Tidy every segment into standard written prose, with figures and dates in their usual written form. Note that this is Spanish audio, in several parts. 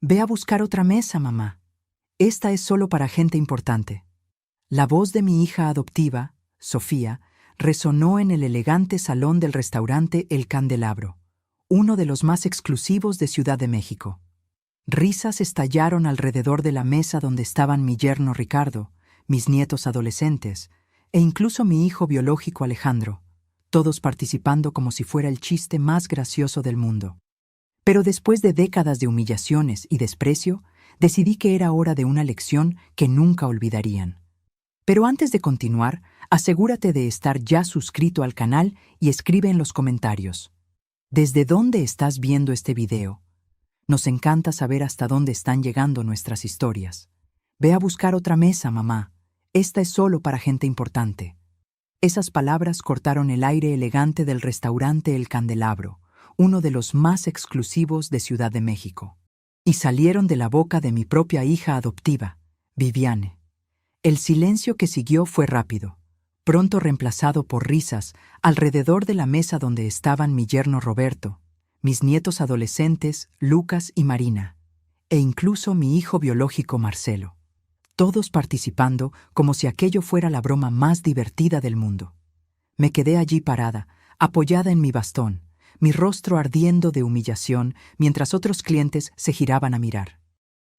Ve a buscar otra mesa, mamá. Esta es solo para gente importante. La voz de mi hija adoptiva, Sofía, resonó en el elegante salón del restaurante El Candelabro, uno de los más exclusivos de Ciudad de México. Risas estallaron alrededor de la mesa donde estaban mi yerno Ricardo, mis nietos adolescentes, e incluso mi hijo biológico Alejandro, todos participando como si fuera el chiste más gracioso del mundo. Pero después de décadas de humillaciones y desprecio, decidí que era hora de una lección que nunca olvidarían. Pero antes de continuar, asegúrate de estar ya suscrito al canal y escribe en los comentarios: ¿desde dónde estás viendo este video? Nos encanta saber hasta dónde están llegando nuestras historias. Ve a buscar otra mesa, mamá. Esta es solo para gente importante. Esas palabras cortaron el aire elegante del restaurante El Candelabro, uno de los más exclusivos de Ciudad de México, y salieron de la boca de mi propia hija adoptiva, Viviane. El silencio que siguió fue rápido, pronto reemplazado por risas alrededor de la mesa donde estaban mi yerno Roberto, mis nietos adolescentes, Lucas y Marina, e incluso mi hijo biológico Marcelo, todos participando como si aquello fuera la broma más divertida del mundo. Me quedé allí parada, apoyada en mi bastón, mi rostro ardiendo de humillación mientras otros clientes se giraban a mirar.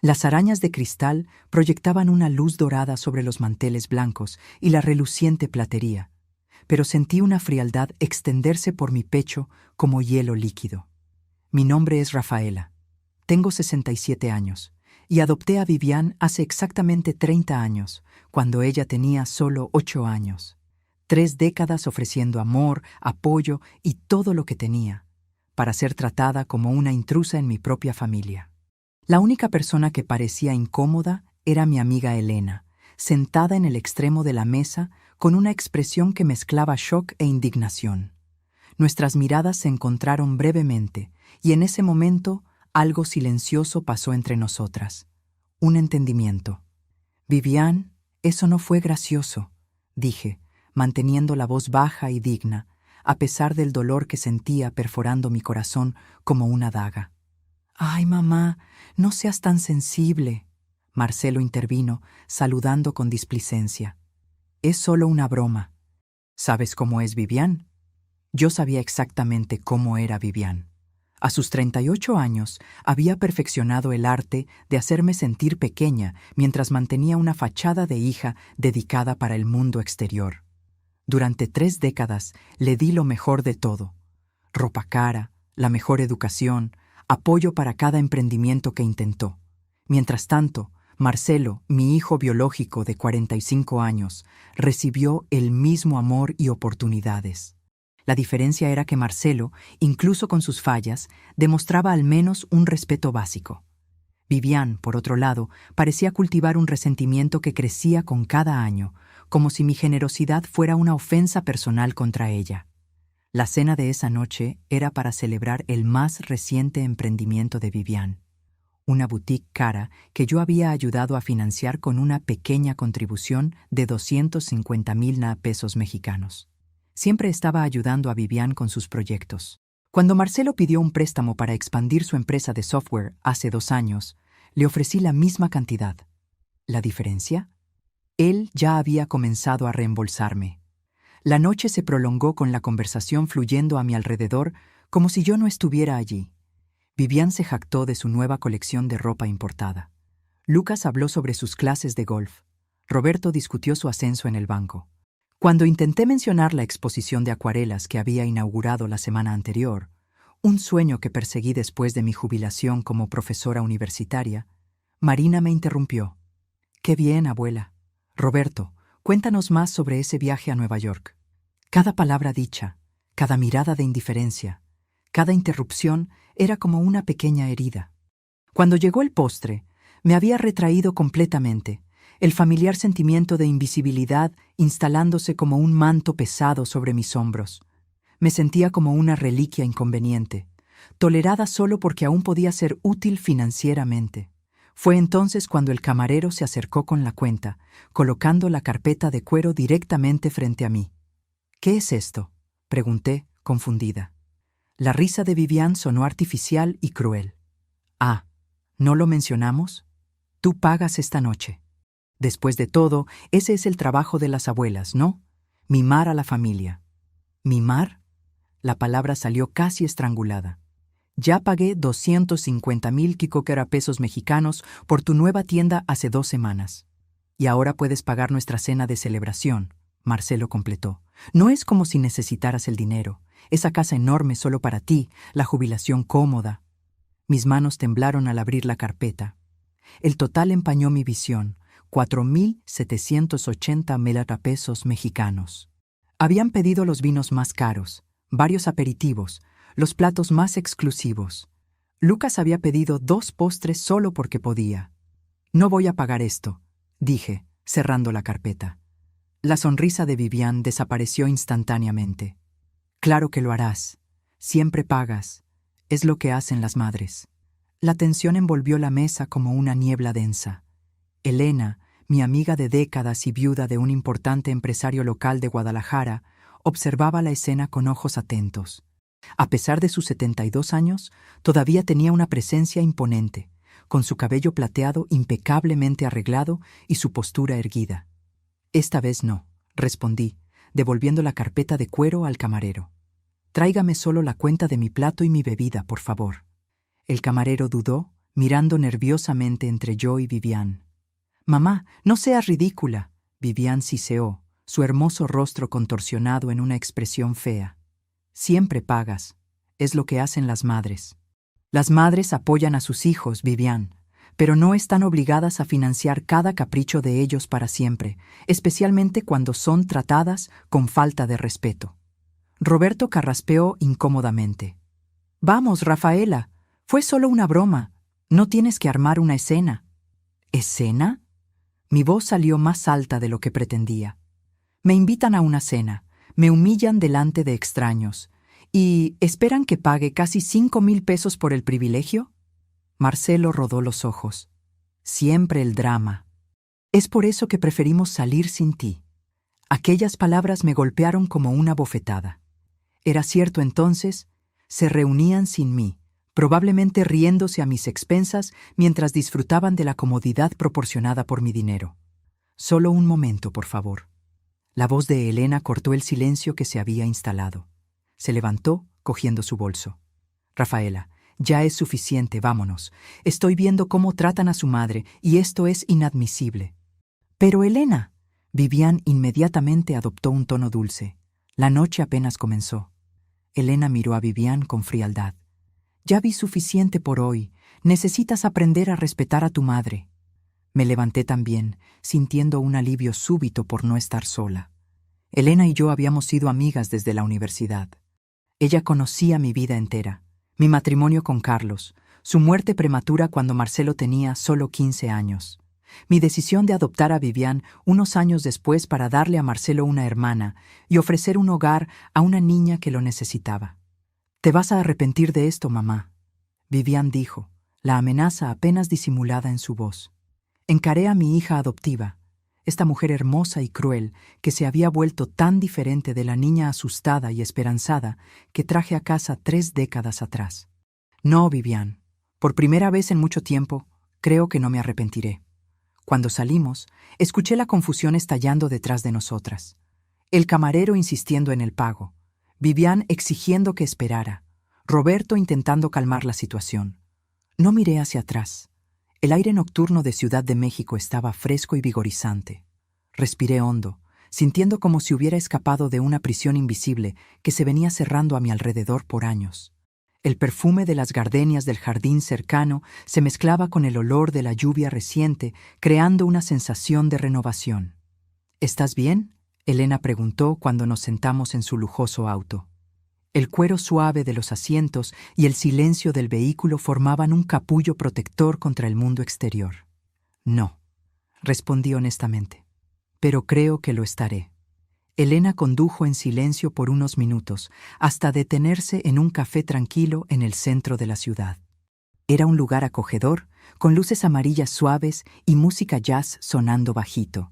Las arañas de cristal proyectaban una luz dorada sobre los manteles blancos y la reluciente platería, pero sentí una frialdad extenderse por mi pecho como hielo líquido. Mi nombre es Rafaela. Tengo 67 años y adopté a Vivian hace exactamente 30 años, cuando ella tenía solo 8 años. 3 décadas ofreciendo amor, apoyo y todo lo que tenía, para ser tratada como una intrusa en mi propia familia. La única persona que parecía incómoda era mi amiga Elena, sentada en el extremo de la mesa con una expresión que mezclaba shock e indignación. Nuestras miradas se encontraron brevemente, y en ese momento algo silencioso pasó entre nosotras. Un entendimiento. «Vivian, eso no fue gracioso», dije, manteniendo la voz baja y digna, a pesar del dolor que sentía perforando mi corazón como una daga. «Ay, mamá, no seas tan sensible», Marcelo intervino, saludando con displicencia. «Es solo una broma. ¿Sabes cómo es Vivian?» Yo sabía exactamente cómo era Vivian. A sus 38 años había perfeccionado el arte de hacerme sentir pequeña mientras mantenía una fachada de hija dedicada para el mundo exterior. Durante 3 décadas le di lo mejor de todo: ropa cara, la mejor educación, apoyo para cada emprendimiento que intentó. Mientras tanto, Marcelo, mi hijo biológico de 45 años, recibió el mismo amor y oportunidades. La diferencia era que Marcelo, incluso con sus fallas, demostraba al menos un respeto básico. Vivian, por otro lado, parecía cultivar un resentimiento que crecía con cada año, como si mi generosidad fuera una ofensa personal contra ella. La cena de esa noche era para celebrar el más reciente emprendimiento de Vivian, una boutique cara que yo había ayudado a financiar con una pequeña contribución de 250,000 pesos mexicanos. Siempre estaba ayudando a Vivian con sus proyectos. Cuando Marcelo pidió un préstamo para expandir su empresa de software hace 2 años, le ofrecí la misma cantidad. ¿La diferencia? Él ya había comenzado a reembolsarme. La noche se prolongó con la conversación fluyendo a mi alrededor como si yo no estuviera allí. Vivian se jactó de su nueva colección de ropa importada. Lucas habló sobre sus clases de golf. Roberto discutió su ascenso en el banco. Cuando intenté mencionar la exposición de acuarelas que había inaugurado la semana anterior, un sueño que perseguí después de mi jubilación como profesora universitaria, Marina me interrumpió. «Qué bien, abuela. Roberto, cuéntanos más sobre ese viaje a Nueva York». Cada palabra dicha, cada mirada de indiferencia, cada interrupción era como una pequeña herida. Cuando llegó el postre, me había retraído completamente, el familiar sentimiento de invisibilidad instalándose como un manto pesado sobre mis hombros. Me sentía como una reliquia inconveniente, tolerada solo porque aún podía ser útil financieramente. Fue entonces cuando el camarero se acercó con la cuenta, colocando la carpeta de cuero directamente frente a mí. «¿Qué es esto?», pregunté, confundida. La risa de Vivian sonó artificial y cruel. «Ah, ¿No lo mencionamos? Tú pagas esta noche. Después de todo, ese es el trabajo de las abuelas, ¿no? Mimar a la familia. ¿Mimar? La palabra salió casi estrangulada. Ya pagué 250,000 pesos mexicanos por tu nueva tienda hace 2 semanas. Y ahora puedes pagar nuestra cena de celebración, Marcelo completó. No es como si necesitaras el dinero. Esa casa enorme solo para ti, la jubilación cómoda. Mis manos temblaron al abrir la carpeta. El total empañó mi visión, 4,780 pesos mexicanos. Habían pedido los vinos más caros, varios aperitivos, los platos más exclusivos. Lucas había pedido 2 postres solo porque podía. No voy a pagar esto, dije, cerrando la carpeta. La sonrisa de Vivian desapareció instantáneamente. Claro que lo harás. Siempre pagas. Es lo que hacen las madres. La tensión envolvió la mesa como una niebla densa. Elena, mi amiga de décadas y viuda de un importante empresario local de Guadalajara, observaba la escena con ojos atentos. A pesar de sus 72 años, todavía tenía una presencia imponente, con su cabello plateado impecablemente arreglado y su postura erguida. Esta vez no, respondí, devolviendo la carpeta de cuero al camarero. Tráigame solo la cuenta de mi plato y mi bebida, por favor. El camarero dudó, mirando nerviosamente entre yo y Vivian. Mamá, no seas ridícula. Vivian siseó, su hermoso rostro contorsionado en una expresión fea. Siempre pagas. Es lo que hacen las madres. Las madres apoyan a sus hijos, Vivian, pero no están obligadas a financiar cada capricho de ellos para siempre, especialmente cuando son tratadas con falta de respeto. Roberto carraspeó incómodamente. Vamos, Rafaela, fue solo una broma. No tienes que armar una escena. ¿Escena? Mi voz salió más alta de lo que pretendía. Me invitan a una cena, me humillan delante de extraños, y ¿esperan que pague casi 5,000 pesos por el privilegio? Marcelo rodó los ojos. Siempre el drama. Es por eso que preferimos salir sin ti. Aquellas palabras me golpearon como una bofetada. Era cierto entonces, se reunían sin mí, probablemente riéndose a mis expensas mientras disfrutaban de la comodidad proporcionada por mi dinero. Solo un momento, por favor. La voz de Elena cortó el silencio que se había instalado. Se levantó, cogiendo su bolso. Rafaela, ya es suficiente, vámonos. Estoy viendo cómo tratan a su madre y esto es inadmisible. Pero Elena, Vivian inmediatamente adoptó un tono dulce. La noche apenas comenzó. Elena miró a Vivian con frialdad. Ya vi suficiente por hoy. Necesitas aprender a respetar a tu madre. Me levanté también, sintiendo un alivio súbito por no estar sola. Elena y yo habíamos sido amigas desde la universidad. Ella conocía mi vida entera, mi matrimonio con Carlos, su muerte prematura cuando Marcelo tenía solo 15 años, mi decisión de adoptar a Vivian unos años después para darle a Marcelo una hermana y ofrecer un hogar a una niña que lo necesitaba. «Te vas a arrepentir de esto, mamá», Vivian dijo, la amenaza apenas disimulada en su voz. Encaré a mi hija adoptiva, esta mujer hermosa y cruel que se había vuelto tan diferente de la niña asustada y esperanzada que traje a casa 3 décadas atrás. No, Vivian, por primera vez en mucho tiempo, creo que no me arrepentiré. Cuando salimos, escuché la confusión estallando detrás de nosotras. El camarero insistiendo en el pago, Vivian exigiendo que esperara, Roberto intentando calmar la situación. No miré hacia atrás. El aire nocturno de Ciudad de México estaba fresco y vigorizante. Respiré hondo, sintiendo como si hubiera escapado de una prisión invisible que se venía cerrando a mi alrededor por años. El perfume de las gardenias del jardín cercano se mezclaba con el olor de la lluvia reciente, creando una sensación de renovación. ¿Estás bien?, Elena preguntó cuando nos sentamos en su lujoso auto. El cuero suave de los asientos y el silencio del vehículo formaban un capullo protector contra el mundo exterior. No, respondí honestamente, pero creo que lo estaré. Elena condujo en silencio por unos minutos, hasta detenerse en un café tranquilo en el centro de la ciudad. Era un lugar acogedor, con luces amarillas suaves y música jazz sonando bajito.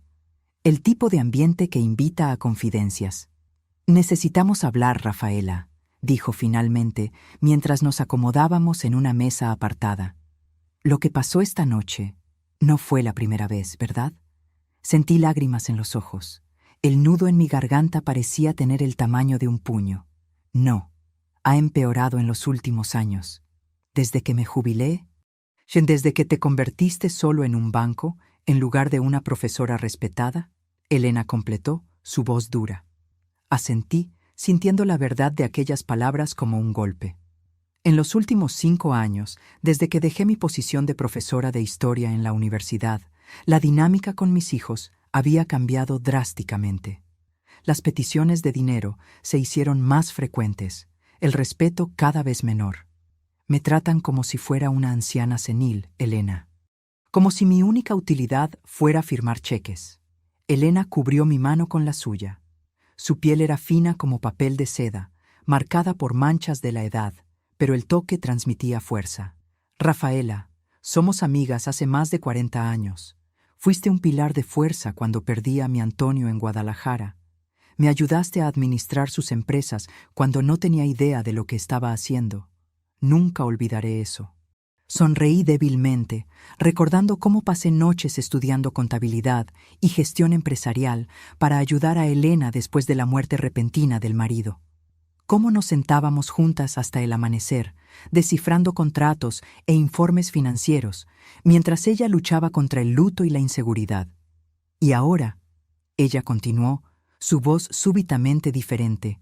El tipo de ambiente que invita a confidencias. «Necesitamos hablar, Rafaela», dijo finalmente, mientras nos acomodábamos en una mesa apartada. Lo que pasó esta noche no fue la primera vez, ¿verdad? Sentí lágrimas en los ojos. El nudo en mi garganta parecía tener el tamaño de un puño. No, ha empeorado en los últimos años. Desde que me jubilé, desde que te convertiste solo en un banco, en lugar de una profesora respetada, Elena completó, su voz dura. Asentí, sintiendo la verdad de aquellas palabras como un golpe. En los últimos 5 años, desde que dejé mi posición de profesora de historia en la universidad, la dinámica con mis hijos había cambiado drásticamente. Las peticiones de dinero se hicieron más frecuentes, el respeto cada vez menor. Me tratan como si fuera una anciana senil, Elena. Como si mi única utilidad fuera firmar cheques. Elena cubrió mi mano con la suya. Su piel era fina como papel de seda, marcada por manchas de la edad, pero el toque transmitía fuerza. Rafaela, somos amigas hace más de 40 años. Fuiste un pilar de fuerza cuando perdí a mi Antonio en Guadalajara. Me ayudaste a administrar sus empresas cuando no tenía idea de lo que estaba haciendo. Nunca olvidaré eso. Sonreí débilmente, recordando cómo pasé noches estudiando contabilidad y gestión empresarial para ayudar a Elena después de la muerte repentina del marido. Cómo nos sentábamos juntas hasta el amanecer, descifrando contratos e informes financieros, mientras ella luchaba contra el luto y la inseguridad. Y ahora, ella continuó, su voz súbitamente diferente,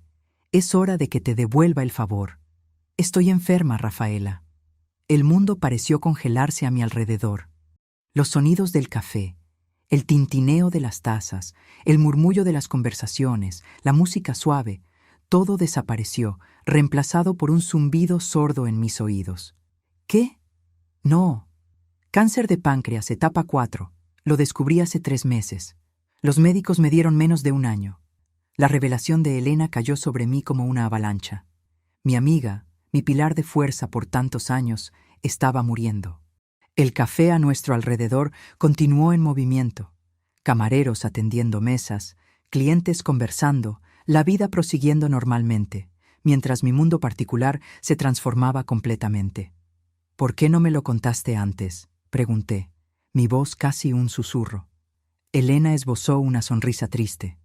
es hora de que te devuelva el favor. Estoy enferma, Rafaela. El mundo pareció congelarse a mi alrededor. Los sonidos del café, el tintineo de las tazas, el murmullo de las conversaciones, la música suave, todo desapareció, reemplazado por un zumbido sordo en mis oídos. ¿Qué? No. Cáncer de páncreas, etapa 4. Lo descubrí hace 3 meses. Los médicos me dieron menos de 1 año. La revelación de Elena cayó sobre mí como una avalancha. Mi amiga, mi pilar de fuerza por tantos años, estaba muriendo. El café a nuestro alrededor continuó en movimiento. Camareros atendiendo mesas, clientes conversando, la vida prosiguiendo normalmente, mientras mi mundo particular se transformaba completamente. ¿Por qué no me lo contaste antes?, pregunté, mi voz casi un susurro. Elena esbozó una sonrisa triste.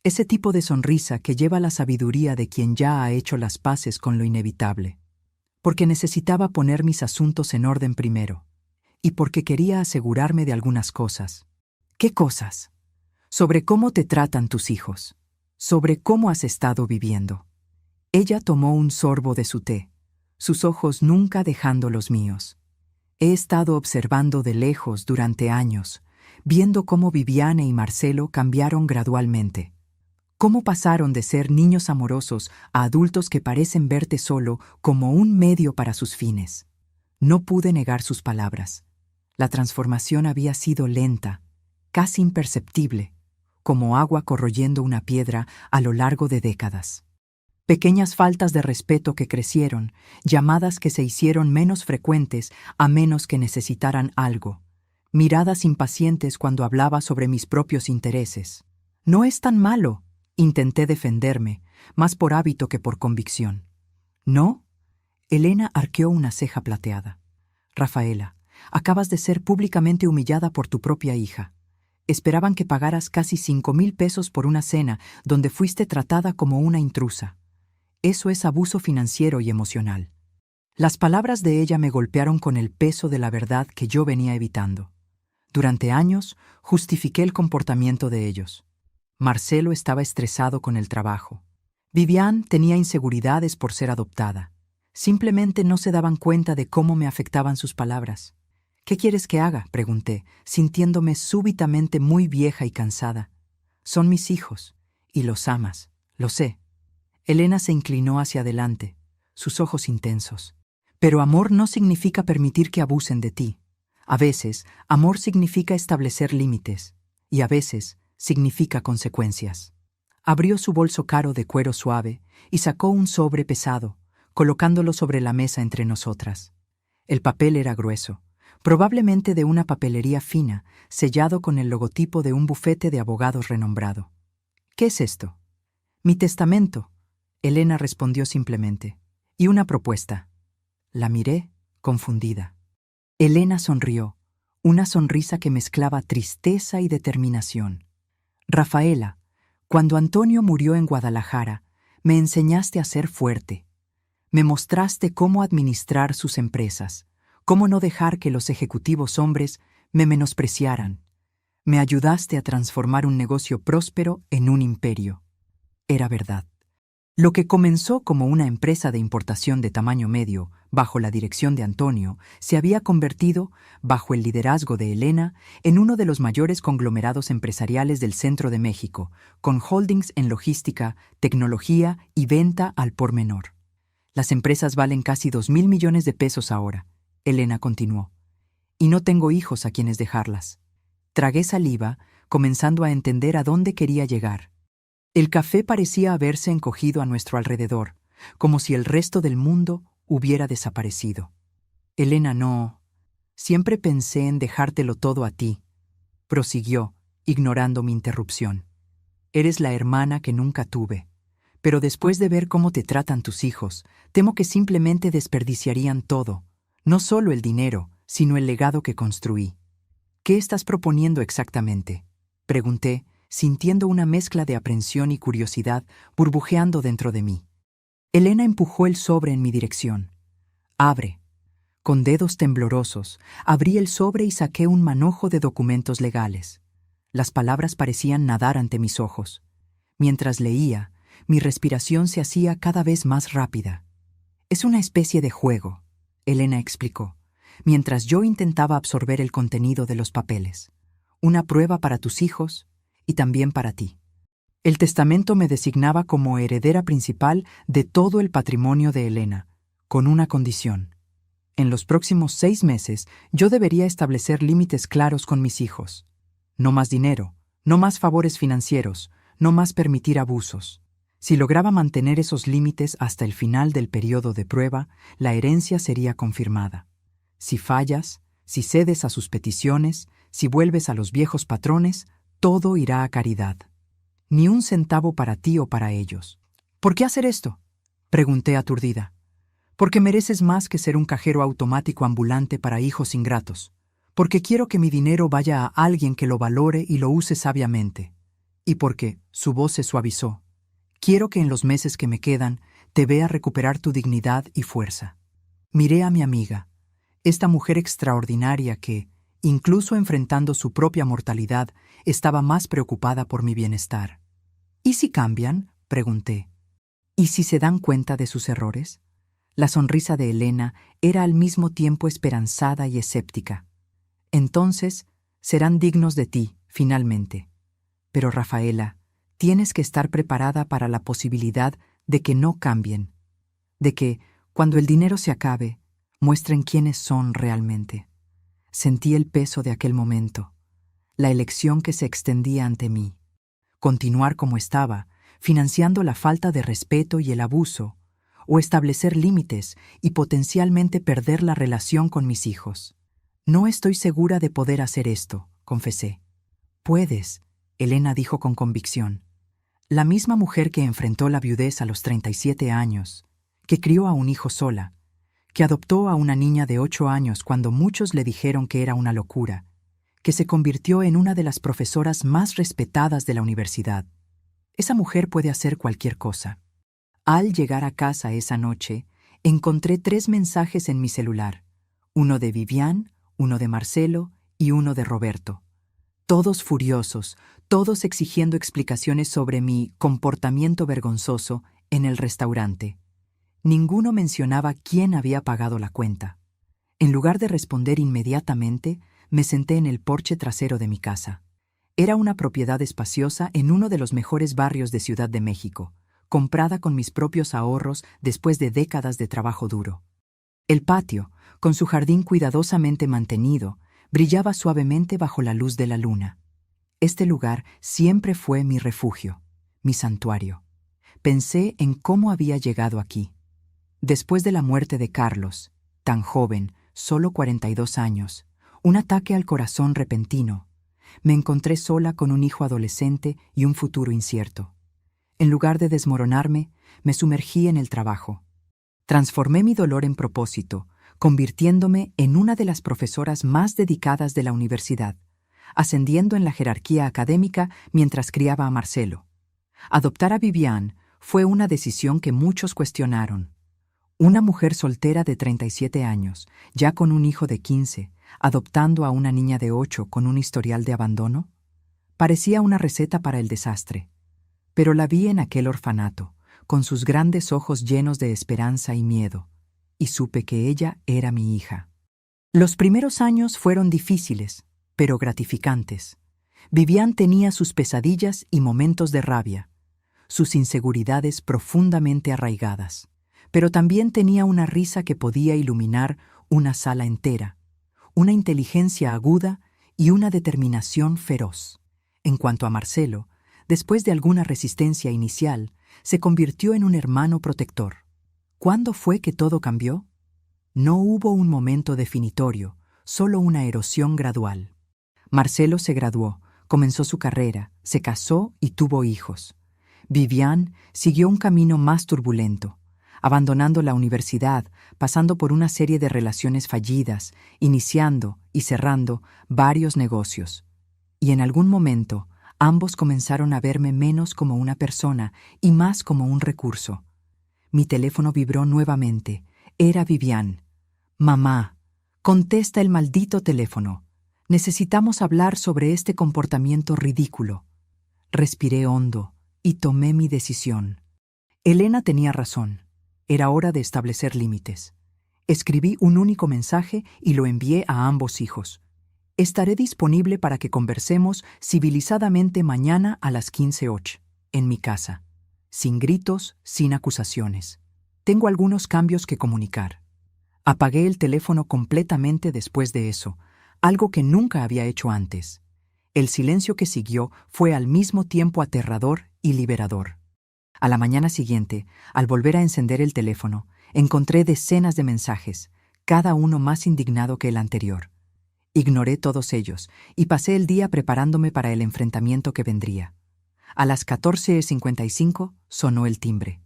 Ese tipo de sonrisa que lleva la sabiduría de quien ya ha hecho las paces con lo inevitable. Porque necesitaba poner mis asuntos en orden primero. Y porque quería asegurarme de algunas cosas. ¿Qué cosas? Sobre cómo te tratan tus hijos. Sobre cómo has estado viviendo. Ella tomó un sorbo de su té, sus ojos nunca dejando los míos. He estado observando de lejos durante años, viendo cómo Viviane y Marcelo cambiaron gradualmente. Cómo pasaron de ser niños amorosos a adultos que parecen verte solo como un medio para sus fines. No pude negar sus palabras. La transformación había sido lenta, casi imperceptible, como agua corroyendo una piedra a lo largo de décadas. Pequeñas faltas de respeto que crecieron, llamadas que se hicieron menos frecuentes a menos que necesitaran algo, miradas impacientes cuando hablaba sobre mis propios intereses. No es tan malo, intenté defenderme, más por hábito que por convicción. ¿No? Elena arqueó una ceja plateada. Rafaela, acabas de ser públicamente humillada por tu propia hija. Esperaban que pagaras casi 5,000 pesos por una cena donde fuiste tratada como una intrusa. Eso es abuso financiero y emocional. Las palabras de ella me golpearon con el peso de la verdad que yo venía evitando. Durante años, justifiqué el comportamiento de ellos. Marcelo estaba estresado con el trabajo. Viviane tenía inseguridades por ser adoptada. Simplemente no se daban cuenta de cómo me afectaban sus palabras. ¿Qué quieres que haga?, pregunté, sintiéndome súbitamente muy vieja y cansada. Son mis hijos, y los amas, lo sé. Elena se inclinó hacia adelante, sus ojos intensos. Pero amor no significa permitir que abusen de ti. A veces, amor significa establecer límites, y a veces significa consecuencias. Abrió su bolso caro de cuero suave y sacó un sobre pesado, colocándolo sobre la mesa entre nosotras. El papel era grueso, probablemente de una papelería fina, sellado con el logotipo de un bufete de abogados renombrado. ¿Qué es esto? Mi testamento, Elena respondió simplemente. Y una propuesta. La miré, confundida. Elena sonrió, una sonrisa que mezclaba tristeza y determinación. Rafaela, cuando Antonio murió en Guadalajara, me enseñaste a ser fuerte. Me mostraste cómo administrar sus empresas, cómo no dejar que los ejecutivos hombres me menospreciaran. Me ayudaste a transformar un negocio próspero en un imperio. Era verdad. Lo que comenzó como una empresa de importación de tamaño medio, bajo la dirección de Antonio, se había convertido, bajo el liderazgo de Elena, en uno de los mayores conglomerados empresariales del centro de México, con holdings en logística, tecnología y venta al por menor. Las empresas valen casi 2.000 millones de pesos ahora, Elena continuó. Y no tengo hijos a quienes dejarlas. Tragué saliva, comenzando a entender a dónde quería llegar. El café parecía haberse encogido a nuestro alrededor, como si el resto del mundo hubiera desaparecido. Elena, no. Siempre pensé en dejártelo todo a ti, prosiguió, ignorando mi interrupción. Eres la hermana que nunca tuve, pero después de ver cómo te tratan tus hijos, temo que simplemente desperdiciarían todo, no solo el dinero, sino el legado que construí. ¿Qué estás proponiendo exactamente?, pregunté, sintiendo una mezcla de aprensión y curiosidad burbujeando dentro de mí. Elena empujó el sobre en mi dirección. Abre. Con dedos temblorosos, abrí el sobre y saqué un manojo de documentos legales. Las palabras parecían nadar ante mis ojos. Mientras leía, mi respiración se hacía cada vez más rápida. Es una especie de juego, Elena explicó, mientras yo intentaba absorber el contenido de los papeles. Una prueba para tus hijos y también para ti. El testamento me designaba como heredera principal de todo el patrimonio de Elena, con una condición. En los próximos 6 meses yo debería establecer límites claros con mis hijos. No más dinero, no más favores financieros, no más permitir abusos. Si lograba mantener esos límites hasta el final del periodo de prueba, la herencia sería confirmada. Si fallas, si cedes a sus peticiones, si vuelves a los viejos patrones, todo irá a caridad. Ni un centavo para ti o para ellos. ¿Por qué hacer esto?, pregunté aturdida. Porque mereces más que ser un cajero automático ambulante para hijos ingratos. Porque quiero que mi dinero vaya a alguien que lo valore y lo use sabiamente. Y porque, su voz se suavizó, quiero que en los meses que me quedan te vea recuperar tu dignidad y fuerza. Miré a mi amiga, esta mujer extraordinaria que, incluso enfrentando su propia mortalidad, estaba más preocupada por mi bienestar. ¿Y si cambian?, pregunté. ¿Y si se dan cuenta de sus errores? La sonrisa de Elena era al mismo tiempo esperanzada y escéptica. Entonces, serán dignos de ti, finalmente. Pero, Rafaela, tienes que estar preparada para la posibilidad de que no cambien, de que, cuando el dinero se acabe, muestren quiénes son realmente. Sentí el peso de aquel momento, la elección que se extendía ante mí. Continuar como estaba, financiando la falta de respeto y el abuso, o establecer límites y potencialmente perder la relación con mis hijos. No estoy segura de poder hacer esto, confesé. Puedes, Elena dijo con convicción. La misma mujer que enfrentó la viudez a los 37 años, que crió a un hijo sola, que adoptó a una niña de 8 años cuando muchos le dijeron que era una locura, que se convirtió en una de las profesoras más respetadas de la universidad. Esa mujer puede hacer cualquier cosa. Al llegar a casa esa noche, encontré 3 mensajes en mi celular, uno de Vivian, uno de Marcelo y uno de Roberto. Todos furiosos, todos exigiendo explicaciones sobre mi comportamiento vergonzoso en el restaurante. Ninguno mencionaba quién había pagado la cuenta. En lugar de responder inmediatamente, me senté en el porche trasero de mi casa. Era una propiedad espaciosa en uno de los mejores barrios de Ciudad de México, comprada con mis propios ahorros después de décadas de trabajo duro. El patio, con su jardín cuidadosamente mantenido, brillaba suavemente bajo la luz de la luna. Este lugar siempre fue mi refugio, mi santuario. Pensé en cómo había llegado aquí. Después de la muerte de Carlos, tan joven, solo 42 años, un ataque al corazón repentino, me encontré sola con un hijo adolescente y un futuro incierto. En lugar de desmoronarme, me sumergí en el trabajo. Transformé mi dolor en propósito, convirtiéndome en una de las profesoras más dedicadas de la universidad, ascendiendo en la jerarquía académica mientras criaba a Marcelo. Adoptar a Viviane fue una decisión que muchos cuestionaron. Una mujer soltera de 37 años, ya con un hijo de 15, adoptando a una niña de 8 con un historial de abandono, parecía una receta para el desastre. Pero la vi en aquel orfanato, con sus grandes ojos llenos de esperanza y miedo, y supe que ella era mi hija. Los primeros años fueron difíciles, pero gratificantes. Viviane tenía sus pesadillas y momentos de rabia, sus inseguridades profundamente arraigadas, pero también tenía una risa que podía iluminar una sala entera, una inteligencia aguda y una determinación feroz. En cuanto a Marcelo, después de alguna resistencia inicial, se convirtió en un hermano protector. ¿Cuándo fue que todo cambió? No hubo un momento definitorio, solo una erosión gradual. Marcelo se graduó, comenzó su carrera, se casó y tuvo hijos. Viviane siguió un camino más turbulento, abandonando la universidad, pasando por una serie de relaciones fallidas, iniciando y cerrando varios negocios. Y en algún momento, ambos comenzaron a verme menos como una persona y más como un recurso. Mi teléfono vibró nuevamente. Era Viviane. «Mamá, contesta el maldito teléfono. Necesitamos hablar sobre este comportamiento ridículo». Respiré hondo y tomé mi decisión. Elena tenía razón. Era hora de establecer límites. Escribí un único mensaje y lo envié a ambos hijos. «Estaré disponible para que conversemos civilizadamente mañana a las 15:08, en mi casa. Sin gritos, sin acusaciones. Tengo algunos cambios que comunicar». Apagué el teléfono completamente después de eso, algo que nunca había hecho antes. El silencio que siguió fue al mismo tiempo aterrador y liberador. A la mañana siguiente, al volver a encender el teléfono, encontré decenas de mensajes, cada uno más indignado que el anterior. Ignoré todos ellos y pasé el día preparándome para el enfrentamiento que vendría. A las 14:55 sonó el timbre.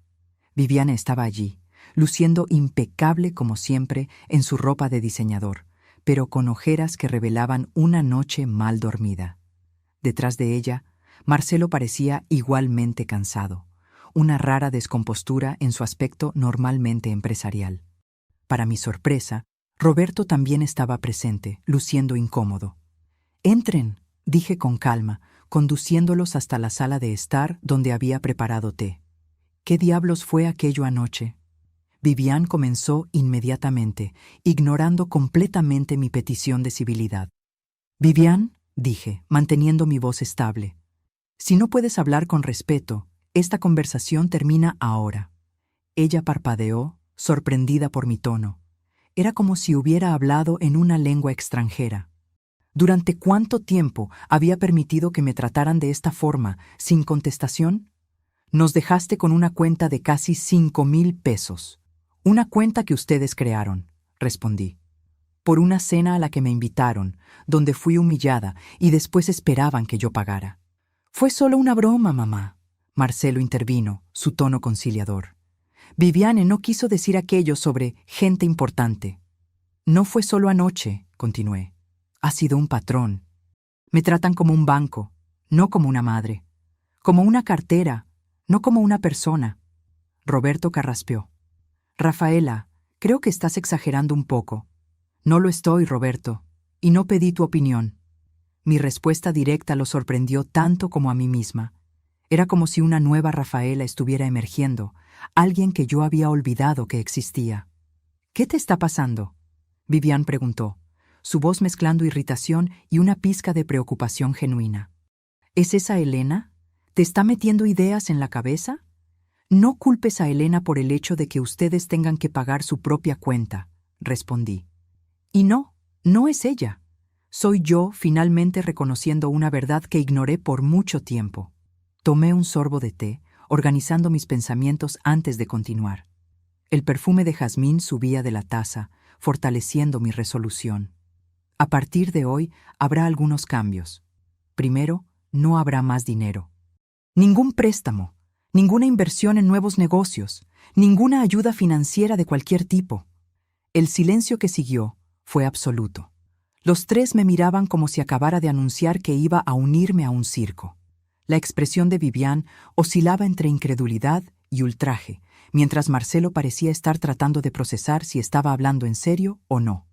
Viviane estaba allí, luciendo impecable como siempre en su ropa de diseñador, pero con ojeras que revelaban una noche mal dormida. Detrás de ella, Marcelo parecía igualmente cansado, una rara descompostura en su aspecto normalmente empresarial. Para mi sorpresa, Roberto también estaba presente, luciendo incómodo. «Entren», dije con calma, conduciéndolos hasta la sala de estar donde había preparado té. «¿Qué diablos fue aquello anoche?». Viviane comenzó inmediatamente, ignorando completamente mi petición de civilidad. «Viviane», dije, manteniendo mi voz estable, «si no puedes hablar con respeto, esta conversación termina ahora». Ella parpadeó, sorprendida por mi tono. Era como si hubiera hablado en una lengua extranjera. ¿Durante cuánto tiempo había permitido que me trataran de esta forma, sin contestación? «Nos dejaste con una cuenta de casi 5,000 pesos. Una cuenta que ustedes crearon», respondí. «Por una cena a la que me invitaron, donde fui humillada y después esperaban que yo pagara». «Fue solo una broma, mamá», Marcelo intervino, su tono conciliador. «Viviane no quiso decir aquello sobre gente importante». «No fue solo anoche», continué. «Ha sido un patrón. Me tratan como un banco, no como una madre. Como una cartera, no como una persona». Roberto carraspeó. «Rafaela, creo que estás exagerando un poco». «No lo estoy, Roberto, y no pedí tu opinión». Mi respuesta directa lo sorprendió tanto como a mí misma. Era como si una nueva Rafaela estuviera emergiendo, alguien que yo había olvidado que existía. «¿Qué te está pasando?», Viviane preguntó, su voz mezclando irritación y una pizca de preocupación genuina. «¿Es esa Elena? ¿Te está metiendo ideas en la cabeza? No culpes a Elena por el hecho de que ustedes tengan que pagar su propia cuenta», respondí. «Y no es ella. Soy yo finalmente reconociendo una verdad que ignoré por mucho tiempo». Tomé un sorbo de té, organizando mis pensamientos antes de continuar. El perfume de jazmín subía de la taza, fortaleciendo mi resolución. A partir de hoy habrá algunos cambios. Primero, no habrá más dinero. Ningún préstamo, ninguna inversión en nuevos negocios, ninguna ayuda financiera de cualquier tipo. El silencio que siguió fue absoluto. Los tres me miraban como si acabara de anunciar que iba a unirme a un circo. La expresión de Vivian oscilaba entre incredulidad y ultraje, mientras Marcelo parecía estar tratando de procesar si estaba hablando en serio o no.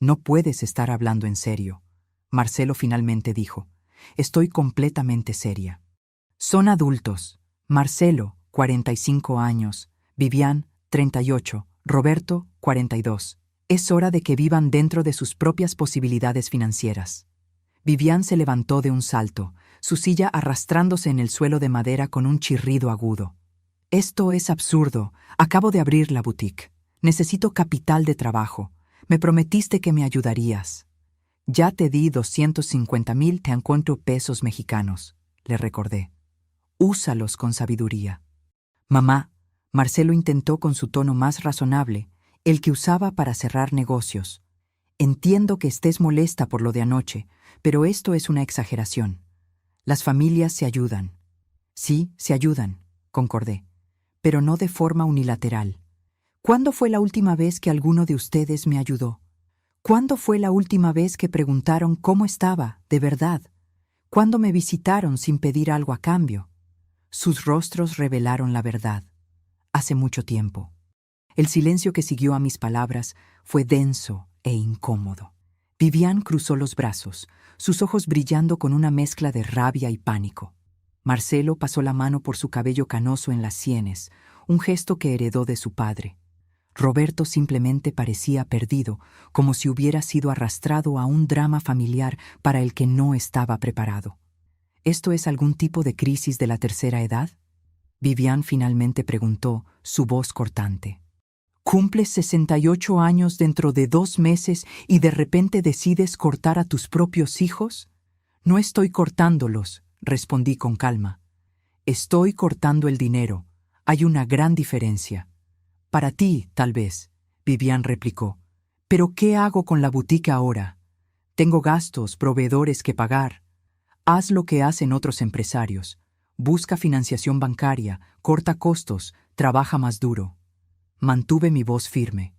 «No puedes estar hablando en serio», Marcelo finalmente dijo. «Estoy completamente seria». Son adultos. Marcelo, 45 años. Vivian, 38. Roberto, 42. Es hora de que vivan dentro de sus propias posibilidades financieras. Vivian se levantó de un salto, su silla arrastrándose en el suelo de madera con un chirrido agudo. «Esto es absurdo. Acabo de abrir la boutique. Necesito capital de trabajo. Me prometiste que me ayudarías». «Ya te di 250,000 te encuentro pesos mexicanos», le recordé. «Úsalos con sabiduría». «Mamá», Marcelo intentó con su tono más razonable, el que usaba para cerrar negocios. «Entiendo que estés molesta por lo de anoche, pero esto es una exageración. Las familias se ayudan». «Sí, se ayudan», concordé, «pero no de forma unilateral. ¿Cuándo fue la última vez que alguno de ustedes me ayudó? ¿Cuándo fue la última vez que preguntaron cómo estaba, de verdad? ¿Cuándo me visitaron sin pedir algo a cambio?» Sus rostros revelaron la verdad. Hace mucho tiempo. El silencio que siguió a mis palabras fue denso e incómodo. Vivian cruzó los brazos, sus ojos brillando con una mezcla de rabia y pánico. Marcelo pasó la mano por su cabello canoso en las sienes, un gesto que heredó de su padre. Roberto simplemente parecía perdido, como si hubiera sido arrastrado a un drama familiar para el que no estaba preparado. ¿Esto es algún tipo de crisis de la tercera edad?, Vivian finalmente preguntó, su voz cortante. «¿Cumples 68 años dentro de 2 meses y de repente decides cortar a tus propios hijos?» «No estoy cortándolos», respondí con calma. «Estoy cortando el dinero. Hay una gran diferencia». «Para ti, tal vez», Vivian replicó. «Pero ¿qué hago con la boutique ahora? Tengo gastos, proveedores que pagar». «Haz lo que hacen otros empresarios. Busca financiación bancaria, corta costos, trabaja más duro». Mantuve mi voz firme.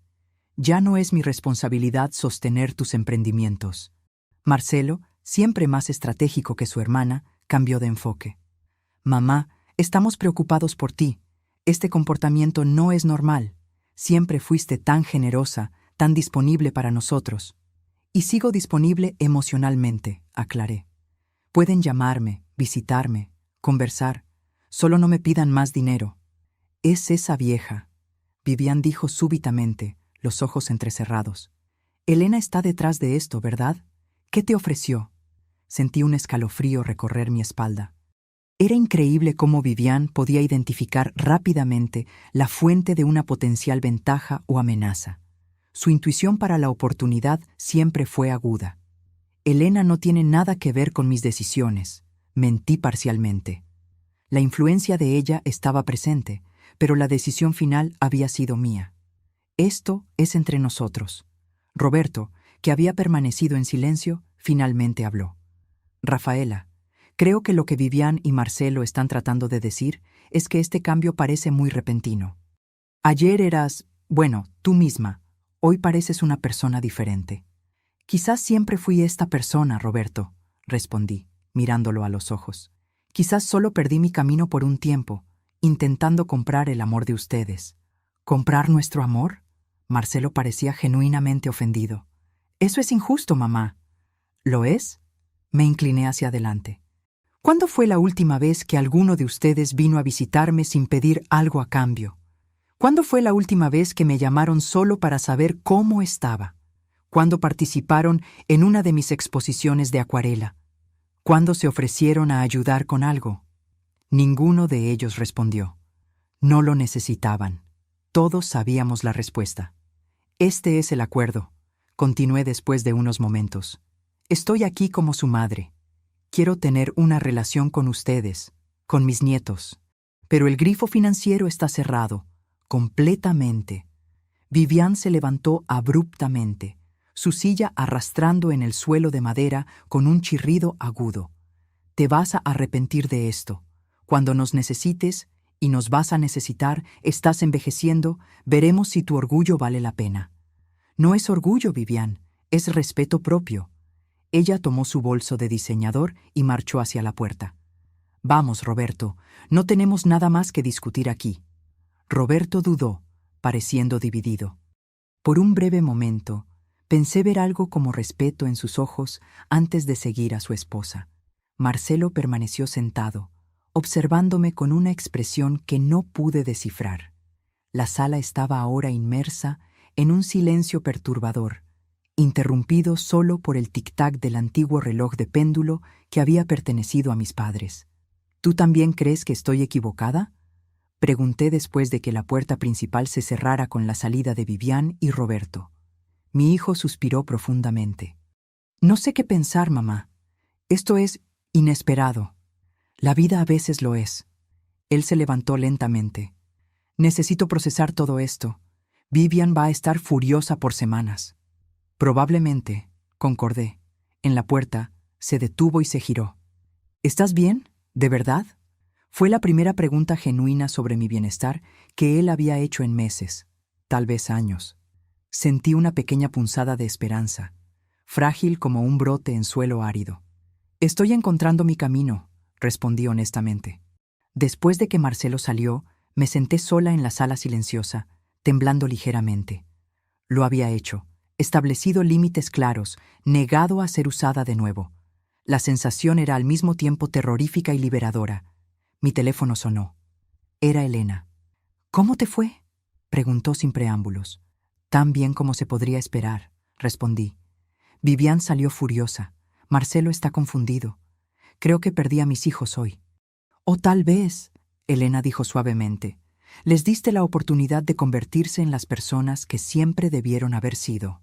«Ya no es mi responsabilidad sostener tus emprendimientos». Marcelo, siempre más estratégico que su hermana, cambió de enfoque. «Mamá, estamos preocupados por ti. Este comportamiento no es normal. Siempre fuiste tan generosa, tan disponible para nosotros». «Y sigo disponible emocionalmente», aclaré. «Pueden llamarme, visitarme, conversar. Solo no me pidan más dinero». «Es esa vieja», Vivian dijo súbitamente, los ojos entrecerrados. «Elena está detrás de esto, ¿verdad? ¿Qué te ofreció?» Sentí un escalofrío recorrer mi espalda. Era increíble cómo Vivian podía identificar rápidamente la fuente de una potencial ventaja o amenaza. Su intuición para la oportunidad siempre fue aguda. «Elena no tiene nada que ver con mis decisiones», mentí parcialmente. La influencia de ella estaba presente, pero la decisión final había sido mía. «Esto es entre nosotros». Roberto, que había permanecido en silencio, finalmente habló. «Rafaela, creo que lo que Vivian y Marcelo están tratando de decir es que este cambio parece muy repentino. Ayer eras, bueno, tú misma. Hoy pareces una persona diferente». «Quizás siempre fui esta persona, Roberto», respondí, mirándolo a los ojos. «Quizás solo perdí mi camino por un tiempo, intentando comprar el amor de ustedes». «¿Comprar nuestro amor?», Marcelo parecía genuinamente ofendido. «Eso es injusto, mamá». «¿Lo es?», me incliné hacia adelante. «¿Cuándo fue la última vez que alguno de ustedes vino a visitarme sin pedir algo a cambio? ¿Cuándo fue la última vez que me llamaron solo para saber cómo estaba? ¿Cuándo participaron en una de mis exposiciones de acuarela? ¿Cuándo se ofrecieron a ayudar con algo?». Ninguno de ellos respondió. No lo necesitaban. Todos sabíamos la respuesta. «Este es el acuerdo», continué después de unos momentos. «Estoy aquí como su madre. Quiero tener una relación con ustedes, con mis nietos. Pero el grifo financiero está cerrado, completamente». Vivian se levantó abruptamente, su silla arrastrando en el suelo de madera con un chirrido agudo. «Te vas a arrepentir de esto. Cuando nos necesites, y nos vas a necesitar, estás envejeciendo, veremos si tu orgullo vale la pena». No es orgullo, Vivian, es respeto propio. Ella tomó su bolso de diseñador y marchó hacia la puerta. Vamos, Roberto, no tenemos nada más que discutir aquí. Roberto dudó, pareciendo dividido. Por un breve momento, pensé ver algo como respeto en sus ojos antes de seguir a su esposa. Marcelo permaneció sentado, observándome con una expresión que no pude descifrar. La sala estaba ahora inmersa en un silencio perturbador, interrumpido solo por el tic-tac del antiguo reloj de péndulo que había pertenecido a mis padres. ¿Tú también crees que estoy equivocada?, pregunté después de que la puerta principal se cerrara con la salida de Vivian y Roberto. Mi hijo suspiró profundamente. No sé qué pensar, mamá. Esto es inesperado. La vida a veces lo es. Él se levantó lentamente. Necesito procesar todo esto. Vivian va a estar furiosa por semanas. Probablemente, concordé. En la puerta, se detuvo y se giró. ¿Estás bien? ¿De verdad? Fue la primera pregunta genuina sobre mi bienestar que él había hecho en meses, tal vez años. Sentí una pequeña punzada de esperanza, frágil como un brote en suelo árido. Estoy encontrando mi camino, respondí honestamente. Después de que Marcelo salió, me senté sola en la sala silenciosa, temblando ligeramente. Lo había hecho, establecido límites claros, negado a ser usada de nuevo. La sensación era al mismo tiempo terrorífica y liberadora. Mi teléfono sonó. Era Elena. ¿Cómo te fue?, preguntó sin preámbulos. Tan bien como se podría esperar, respondí. Vivian salió furiosa. Marcelo está confundido. Creo que perdí a mis hijos hoy. O tal vez, Elena dijo suavemente, les diste la oportunidad de convertirse en las personas que siempre debieron haber sido.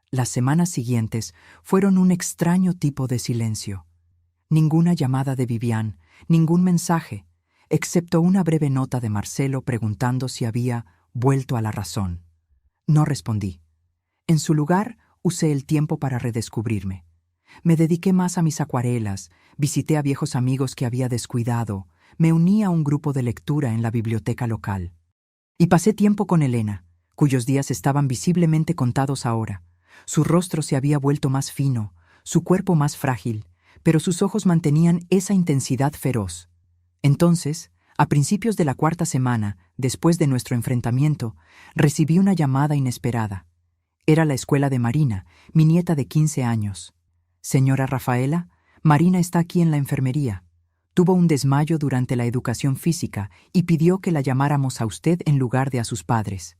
Las semanas siguientes fueron un extraño tipo de silencio. Ninguna llamada de Vivian, ningún mensaje, excepto una breve nota de Marcelo preguntando si había vuelto a la razón. No respondí. En su lugar, usé el tiempo para redescubrirme. Me dediqué más a mis acuarelas, visité a viejos amigos que había descuidado, me uní a un grupo de lectura en la biblioteca local. Y pasé tiempo con Elena, cuyos días estaban visiblemente contados ahora. Su rostro se había vuelto más fino, su cuerpo más frágil, pero sus ojos mantenían esa intensidad feroz. Entonces, a principios de la cuarta semana, después de nuestro enfrentamiento, recibí una llamada inesperada. Era la escuela de Marina, mi nieta de 15 años. Señora Rafaela, Marina está aquí en la enfermería. Tuvo un desmayo durante la educación física y pidió que la llamáramos a usted en lugar de a sus padres.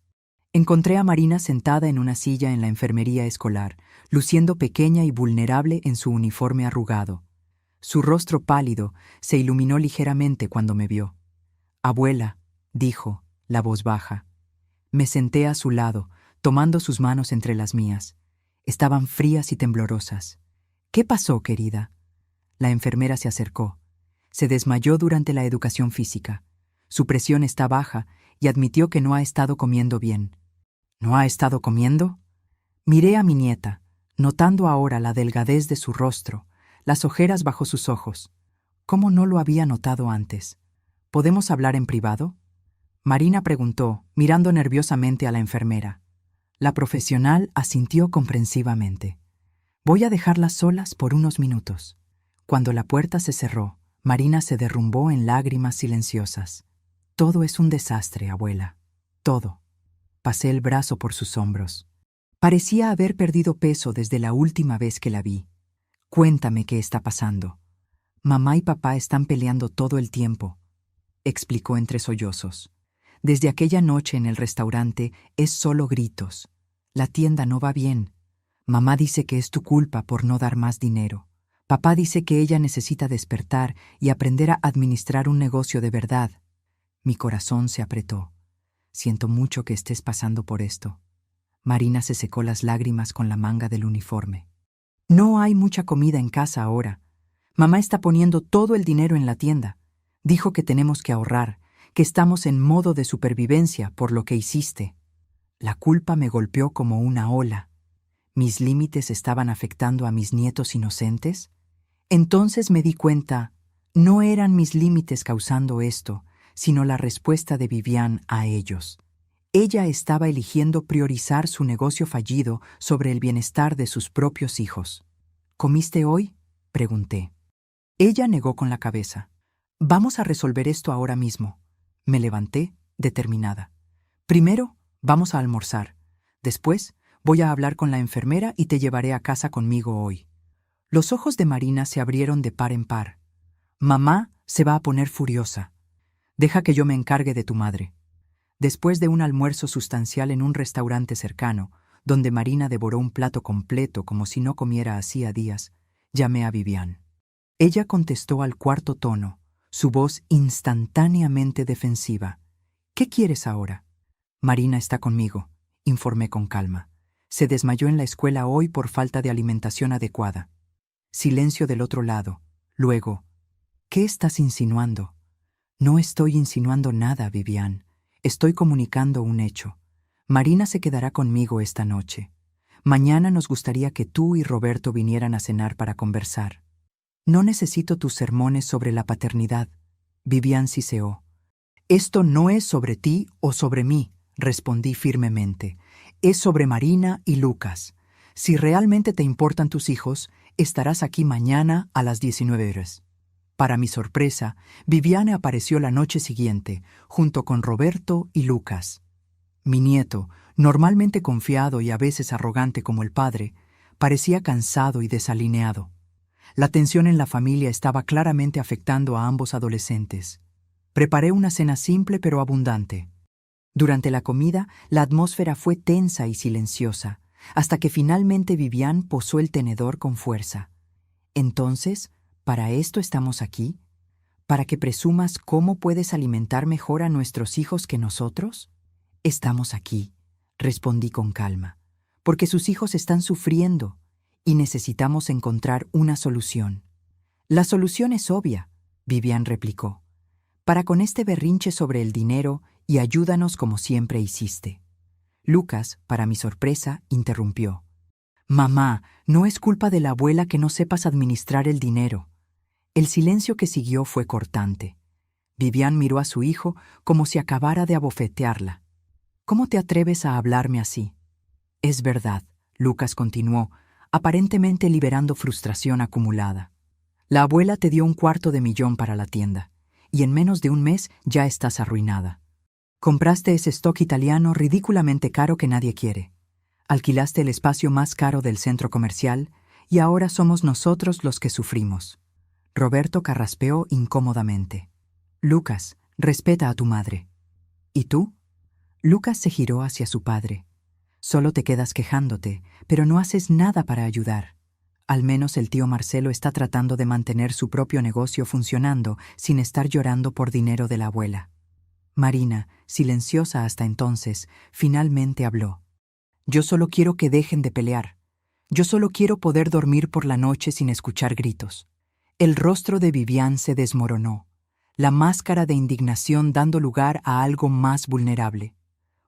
Encontré a Marina sentada en una silla en la enfermería escolar, luciendo pequeña y vulnerable en su uniforme arrugado. Su rostro pálido se iluminó ligeramente cuando me vio. «Abuela», dijo, la voz baja. Me senté a su lado, tomando sus manos entre las mías. Estaban frías y temblorosas. «¿Qué pasó, querida?». La enfermera se acercó. Se desmayó durante la educación física. Su presión está baja y admitió que no ha estado comiendo bien. ¿No ha estado comiendo? Miré a mi nieta, notando ahora la delgadez de su rostro, las ojeras bajo sus ojos. ¿Cómo no lo había notado antes? ¿Podemos hablar en privado?, Marina preguntó, mirando nerviosamente a la enfermera. La profesional asintió comprensivamente. Voy a dejarlas solas por unos minutos. Cuando la puerta se cerró, Marina se derrumbó en lágrimas silenciosas. Todo es un desastre, abuela. Todo. Pasé el brazo por sus hombros. Parecía haber perdido peso desde la última vez que la vi. Cuéntame qué está pasando. Mamá y papá están peleando todo el tiempo, explicó entre sollozos. Desde aquella noche en el restaurante es solo gritos. La tienda no va bien. Mamá dice que es tu culpa por no dar más dinero. Papá dice que ella necesita despertar y aprender a administrar un negocio de verdad. Mi corazón se apretó. Siento mucho que estés pasando por esto. Marina se secó las lágrimas con la manga del uniforme. No hay mucha comida en casa ahora. Mamá está poniendo todo el dinero en la tienda. Dijo que tenemos que ahorrar, que estamos en modo de supervivencia por lo que hiciste. La culpa me golpeó como una ola. ¿Mis límites estaban afectando a mis nietos inocentes? Entonces me di cuenta, no eran mis límites causando esto, sino la respuesta de Vivian a ellos. Ella estaba eligiendo priorizar su negocio fallido sobre el bienestar de sus propios hijos. ¿Comiste hoy?, pregunté. Ella negó con la cabeza. Vamos a resolver esto ahora mismo. Me levanté, determinada. Primero, vamos a almorzar. Después, voy a hablar con la enfermera y te llevaré a casa conmigo hoy. Los ojos de Marina se abrieron de par en par. Mamá se va a poner furiosa. Deja que yo me encargue de tu madre. Después de un almuerzo sustancial en un restaurante cercano, donde Marina devoró un plato completo como si no comiera hacía días, llamé a Vivian. Ella contestó al cuarto tono, su voz instantáneamente defensiva. ¿Qué quieres ahora? Marina está conmigo, informé con calma. Se desmayó en la escuela hoy por falta de alimentación adecuada. Silencio del otro lado. Luego, ¿qué estás insinuando? No estoy insinuando nada, Vivian. Estoy comunicando un hecho. Marina se quedará conmigo esta noche. Mañana nos gustaría que tú y Roberto vinieran a cenar para conversar. No necesito tus sermones sobre la paternidad. Vivian siseó. Esto no es sobre ti o sobre mí, respondí firmemente. Es sobre Marina y Lucas. Si realmente te importan tus hijos, estarás aquí mañana a las 19 horas. Para mi sorpresa, Viviane apareció la noche siguiente, junto con Roberto y Lucas. Mi nieto, normalmente confiado y a veces arrogante como el padre, parecía cansado y desalineado. La tensión en la familia estaba claramente afectando a ambos adolescentes. Preparé una cena simple pero abundante. Durante la comida, la atmósfera fue tensa y silenciosa, hasta que finalmente Vivian posó el tenedor con fuerza. Entonces, ¿para esto estamos aquí? ¿Para que presumas cómo puedes alimentar mejor a nuestros hijos que nosotros? Estamos aquí, respondí con calma, porque sus hijos están sufriendo y necesitamos encontrar una solución. La solución es obvia, Vivian replicó. Para con este berrinche sobre el dinero y ayúdanos como siempre hiciste. Lucas, para mi sorpresa, interrumpió. Mamá, no es culpa de la abuela que no sepas administrar el dinero. El silencio que siguió fue cortante. Vivian miró a su hijo como si acabara de abofetearla. ¿Cómo te atreves a hablarme así? Es verdad, Lucas continuó, aparentemente liberando frustración acumulada. La abuela te dio $250,000 para la tienda, y en menos de un mes ya estás arruinada. Compraste ese stock italiano ridículamente caro que nadie quiere. Alquilaste el espacio más caro del centro comercial, y ahora somos nosotros los que sufrimos. Roberto carraspeó incómodamente. Lucas, respeta a tu madre. ¿Y tú? Lucas se giró hacia su padre. Solo te quedas quejándote, pero no haces nada para ayudar. Al menos el tío Marcelo está tratando de mantener su propio negocio funcionando sin estar llorando por dinero de la abuela. Marina, silenciosa hasta entonces, finalmente habló. Yo solo quiero que dejen de pelear. Yo solo quiero poder dormir por la noche sin escuchar gritos. El rostro de Vivian se desmoronó, la máscara de indignación dando lugar a algo más vulnerable.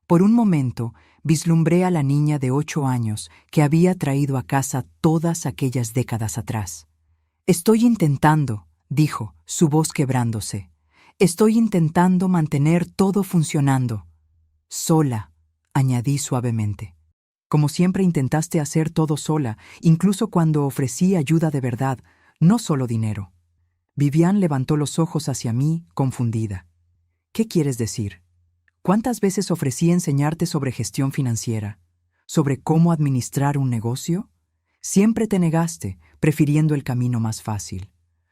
Por un momento, vislumbré a la niña de 8 años que había traído a casa todas aquellas décadas atrás. Estoy intentando, dijo, su voz quebrándose. Estoy intentando mantener todo funcionando. Sola, añadí suavemente. Como siempre intentaste hacer todo sola, incluso cuando ofrecí ayuda de verdad, no solo dinero. Vivian levantó los ojos hacia mí, confundida. ¿Qué quieres decir? ¿Cuántas veces ofrecí enseñarte sobre gestión financiera? ¿Sobre cómo administrar un negocio? Siempre te negaste, prefiriendo el camino más fácil.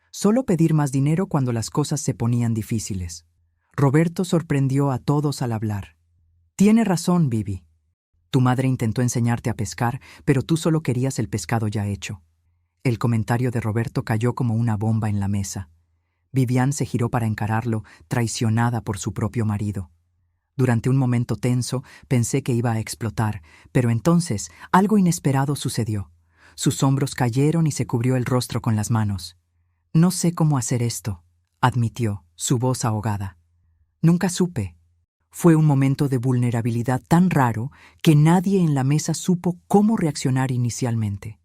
Solo pedir más dinero cuando las cosas se ponían difíciles. Roberto sorprendió a todos al hablar. Tiene razón, Vivi. Tu madre intentó enseñarte a pescar, pero tú solo querías el pescado ya hecho. El comentario de Roberto cayó como una bomba en la mesa. Vivian se giró para encararlo, traicionada por su propio marido. Durante un momento tenso, pensé que iba a explotar, pero entonces algo inesperado sucedió. Sus hombros cayeron y se cubrió el rostro con las manos. No sé cómo hacer esto, admitió, su voz ahogada. Nunca supe. Fue un momento de vulnerabilidad tan raro que nadie en la mesa supo cómo reaccionar inicialmente.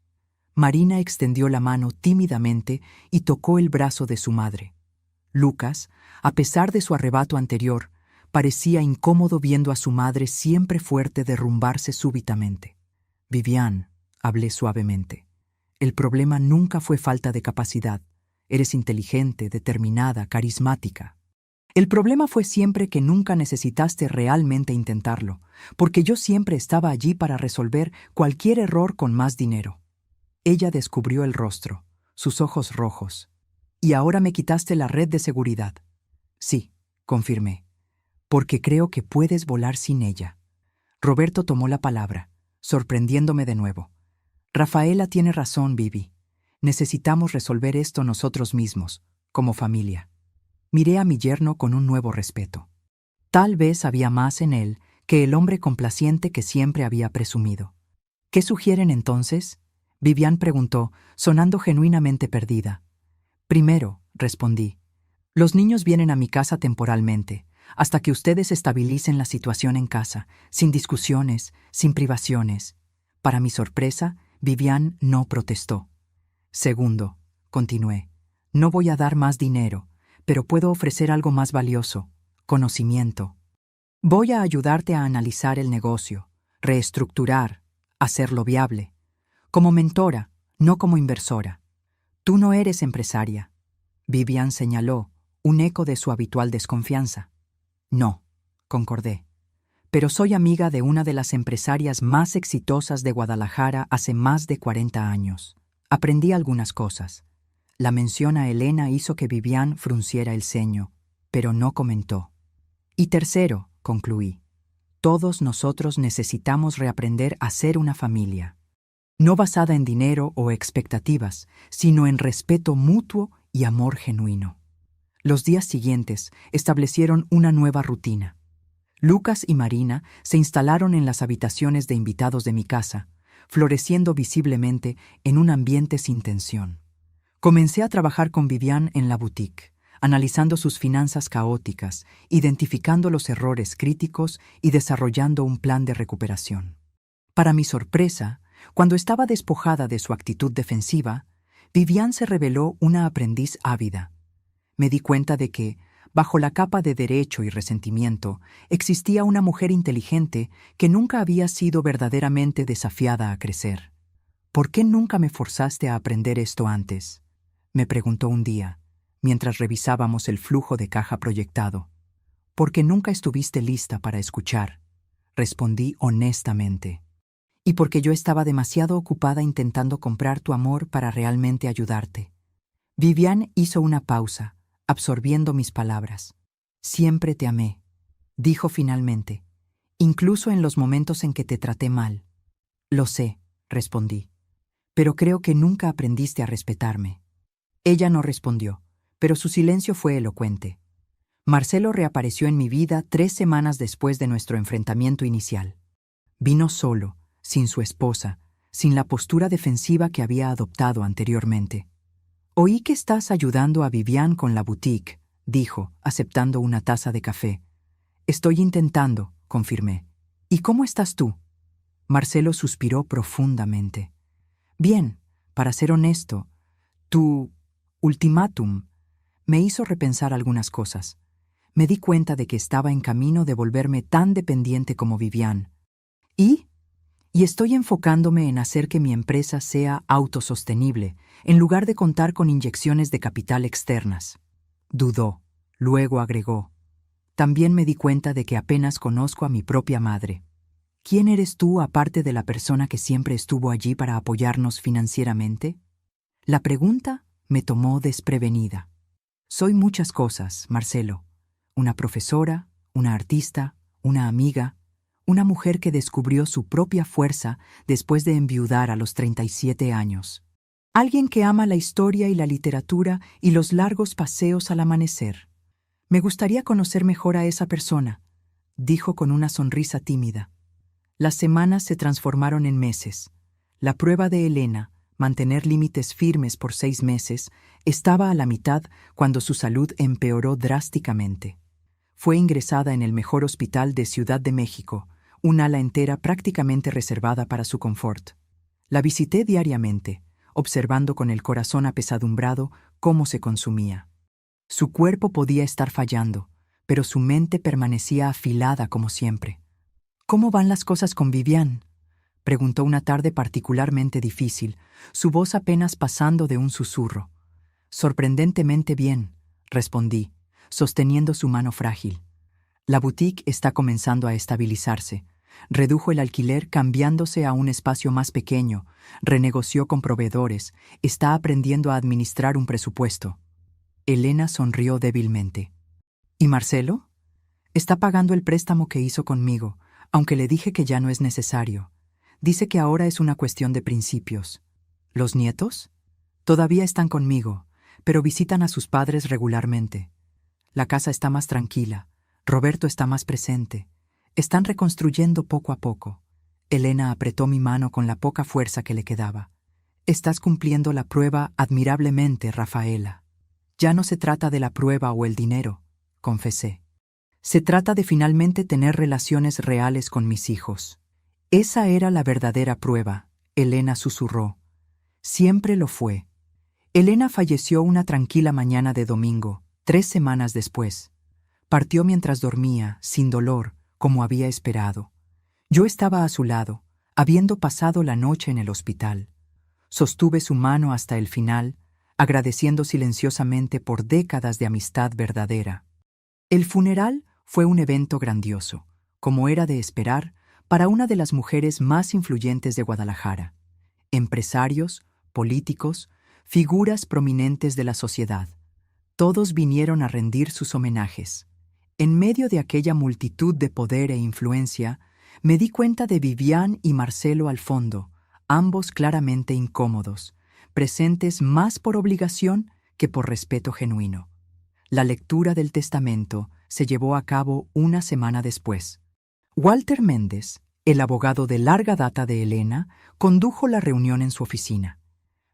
Marina extendió la mano tímidamente y tocó el brazo de su madre. Lucas, a pesar de su arrebato anterior, parecía incómodo viendo a su madre siempre fuerte derrumbarse súbitamente. Vivian, hablé suavemente, el problema nunca fue falta de capacidad. Eres inteligente, determinada, carismática. El problema fue siempre que nunca necesitaste realmente intentarlo, porque yo siempre estaba allí para resolver cualquier error con más dinero. Ella descubrió el rostro, sus ojos rojos. Y ahora me quitaste la red de seguridad. Sí, confirmé, porque creo que puedes volar sin ella. Roberto tomó la palabra, sorprendiéndome de nuevo. Rafaela tiene razón, Vivi. Necesitamos resolver esto nosotros mismos, como familia. Miré a mi yerno con un nuevo respeto. Tal vez había más en él que el hombre complaciente que siempre había presumido. ¿Qué sugieren entonces? Vivian preguntó, sonando genuinamente perdida. Primero, respondí, los niños vienen a mi casa temporalmente, hasta que ustedes estabilicen la situación en casa, sin discusiones, sin privaciones. Para mi sorpresa, Vivian no protestó. Segundo, continué, no voy a dar más dinero, pero puedo ofrecer algo más valioso, conocimiento. Voy a ayudarte a analizar el negocio, reestructurar, hacerlo viable. Como mentora, no como inversora. Tú no eres empresaria. Vivian señaló, un eco de su habitual desconfianza. No, concordé. Pero soy amiga de una de las empresarias más exitosas de Guadalajara hace más de 40 años. Aprendí algunas cosas. La mención a Elena hizo que Vivian frunciera el ceño, pero no comentó. Y tercero, concluí, todos nosotros necesitamos reaprender a ser una familia. No basada en dinero o expectativas, sino en respeto mutuo y amor genuino. Los días siguientes establecieron una nueva rutina. Lucas y Marina se instalaron en las habitaciones de invitados de mi casa, floreciendo visiblemente en un ambiente sin tensión. Comencé a trabajar con Vivian en la boutique, analizando sus finanzas caóticas, identificando los errores críticos y desarrollando un plan de recuperación. Para mi sorpresa, cuando estaba despojada de su actitud defensiva, Vivian se reveló una aprendiz ávida. Me di cuenta de que, bajo la capa de derecho y resentimiento, existía una mujer inteligente que nunca había sido verdaderamente desafiada a crecer. ¿Por qué nunca me forzaste a aprender esto antes?, me preguntó un día, mientras revisábamos el flujo de caja proyectado. Porque nunca estuviste lista para escuchar, respondí honestamente. Y porque yo estaba demasiado ocupada intentando comprar tu amor para realmente ayudarte. Vivian hizo una pausa, absorbiendo mis palabras. Siempre te amé, dijo finalmente, incluso en los momentos en que te traté mal. Lo sé, respondí, pero creo que nunca aprendiste a respetarme. Ella no respondió, pero su silencio fue elocuente. Marcelo reapareció en mi vida 3 semanas después de nuestro enfrentamiento inicial. Vino solo, sin su esposa, sin la postura defensiva que había adoptado anteriormente. Oí que estás ayudando a Vivian con la boutique, dijo, aceptando una taza de café. Estoy intentando, confirmé. ¿Y cómo estás tú? Marcelo suspiró profundamente. Bien, para ser honesto, tu ultimátum me hizo repensar algunas cosas. Me di cuenta de que estaba en camino de volverme tan dependiente como Vivian. Y estoy enfocándome en hacer que mi empresa sea autosostenible, en lugar de contar con inyecciones de capital externas. Dudó, luego agregó. También me di cuenta de que apenas conozco a mi propia madre. ¿Quién eres tú aparte de la persona que siempre estuvo allí para apoyarnos financieramente? La pregunta me tomó desprevenida. Soy muchas cosas, Marcelo. Una profesora, una artista, una amiga, una mujer que descubrió su propia fuerza después de enviudar a los 37 años. Alguien que ama la historia y la literatura y los largos paseos al amanecer. Me gustaría conocer mejor a esa persona, dijo con una sonrisa tímida. Las semanas se transformaron en meses. La prueba de Elena, mantener límites firmes por 6 meses, estaba a la mitad cuando su salud empeoró drásticamente. Fue ingresada en el mejor hospital de Ciudad de México, un ala entera prácticamente reservada para su confort. La visité diariamente, observando con el corazón apesadumbrado cómo se consumía. Su cuerpo podía estar fallando, pero su mente permanecía afilada como siempre. «¿Cómo van las cosas con Vivian?», preguntó una tarde particularmente difícil, su voz apenas pasando de un susurro. «Sorprendentemente bien», respondí, sosteniendo su mano frágil. «La boutique está comenzando a estabilizarse. Redujo el alquiler cambiándose a un espacio más pequeño, renegoció con proveedores, está aprendiendo a administrar un presupuesto». Elena sonrió débilmente. «¿Y Marcelo? Está pagando el préstamo que hizo conmigo, aunque le dije que ya no es necesario. Dice que ahora es una cuestión de principios». «¿Los nietos?» «Todavía están conmigo, pero visitan a sus padres regularmente. La casa está más tranquila, Roberto está más presente. Están reconstruyendo poco a poco». Elena apretó mi mano con la poca fuerza que le quedaba. «Estás cumpliendo la prueba admirablemente, Rafaela». «Ya no se trata de la prueba o el dinero», confesé. «Se trata de finalmente tener relaciones reales con mis hijos». «Esa era la verdadera prueba», Elena susurró. «Siempre lo fue». Elena falleció una tranquila mañana de domingo, 3 semanas después. Partió mientras dormía, sin dolor, como había esperado. Yo estaba a su lado, habiendo pasado la noche en el hospital. Sostuve su mano hasta el final, agradeciendo silenciosamente por décadas de amistad verdadera. El funeral fue un evento grandioso, como era de esperar, para una de las mujeres más influyentes de Guadalajara. Empresarios, políticos, figuras prominentes de la sociedad. Todos vinieron a rendir sus homenajes. En medio de aquella multitud de poder e influencia, me di cuenta de Vivian y Marcelo al fondo, ambos claramente incómodos, presentes más por obligación que por respeto genuino. La lectura del testamento se llevó a cabo una semana después. Walter Méndez, el abogado de larga data de Elena, condujo la reunión en su oficina.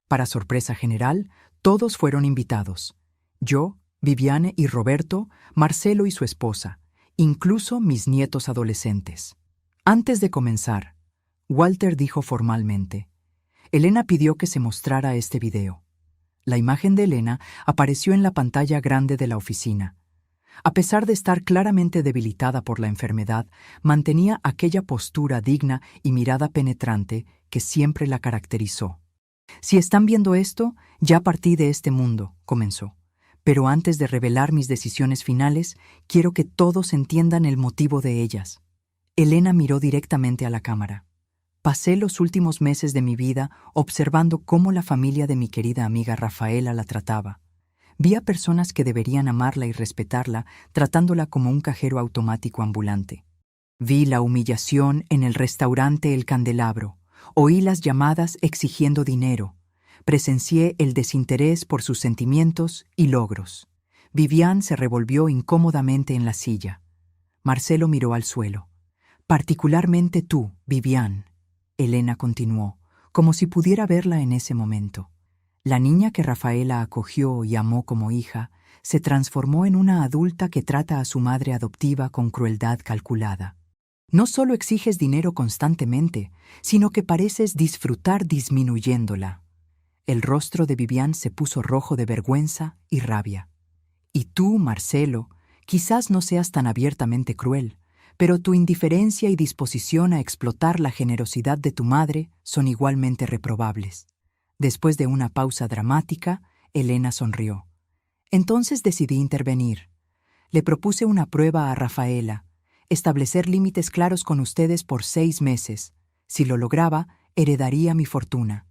Para sorpresa general, todos fueron invitados. Yo, Viviane y Roberto, Marcelo y su esposa, incluso mis nietos adolescentes. Antes de comenzar, Walter dijo formalmente: «Elena pidió que se mostrara este video». La imagen de Elena apareció en la pantalla grande de la oficina. A pesar de estar claramente debilitada por la enfermedad, mantenía aquella postura digna y mirada penetrante que siempre la caracterizó. «Si están viendo esto, ya partí de este mundo», comenzó. «Pero antes de revelar mis decisiones finales, quiero que todos entiendan el motivo de ellas». Elena miró directamente a la cámara. «Pasé los últimos meses de mi vida observando cómo la familia de mi querida amiga Rafaela la trataba. Vi a personas que deberían amarla y respetarla, tratándola como un cajero automático ambulante. Vi la humillación en el restaurante El Candelabro. Oí las llamadas exigiendo dinero. Presencié el desinterés por sus sentimientos y logros. Vivian se revolvió incómodamente en la silla. Marcelo miró al suelo. «Particularmente tú, Vivian», Elena continuó, como si pudiera verla en ese momento. «La niña que Rafaela acogió y amó como hija se transformó en una adulta que trata a su madre adoptiva con crueldad calculada. No solo exiges dinero constantemente, sino que pareces disfrutar disminuyéndola». El rostro de Vivian se puso rojo de vergüenza y rabia. «Y tú, Marcelo, quizás no seas tan abiertamente cruel, pero tu indiferencia y disposición a explotar la generosidad de tu madre son igualmente reprobables». Después de una pausa dramática, Elena sonrió. Entonces decidí intervenir. Le propuse una prueba a Rafaela, establecer límites claros con ustedes por 6 meses. Si lo lograba, heredaría mi fortuna.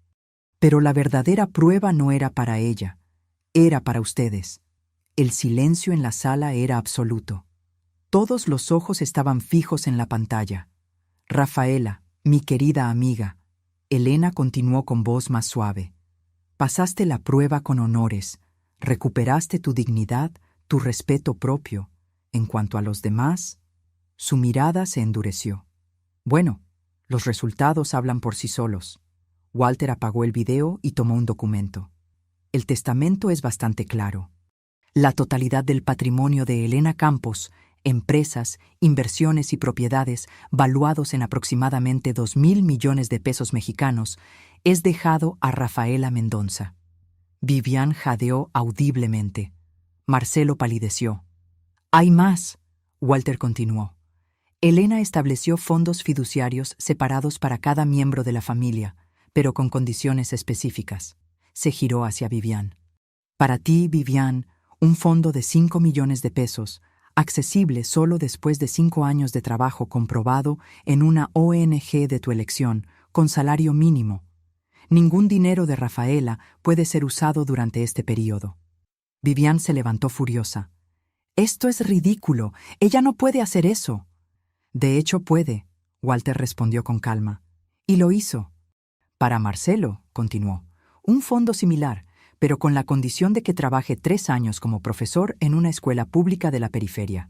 Pero la verdadera prueba no era para ella, era para ustedes. El silencio en la sala era absoluto. Todos los ojos estaban fijos en la pantalla. «Rafaela, mi querida amiga», Elena continuó con voz más suave, «pasaste la prueba con honores, recuperaste tu dignidad, tu respeto propio. En cuanto a los demás», su mirada se endureció. «Bueno, los resultados hablan por sí solos». Walter apagó el video y tomó un documento. «El testamento es bastante claro. La totalidad del patrimonio de Elena Campos, empresas, inversiones y propiedades valuados en aproximadamente 2.000 millones de pesos mexicanos, es dejado a Rafaela Mendonza». Vivian jadeó audiblemente. Marcelo palideció. Hay más, Walter continuó. Elena estableció fondos fiduciarios separados para cada miembro de la familia, pero con condiciones específicas. Se giró hacia Vivian. Para ti, Vivian, un fondo de 5 millones de pesos, accesible solo después de 5 años de trabajo comprobado en una ONG de tu elección, con salario mínimo. Ningún dinero de Rafaela puede ser usado durante este período. Vivian se levantó furiosa. Esto es ridículo. Ella no puede hacer eso. De hecho puede, Walter respondió con calma. Y lo hizo. Para Marcelo, continuó, un fondo similar, pero con la condición de que trabaje 3 años como profesor en una escuela pública de la periferia.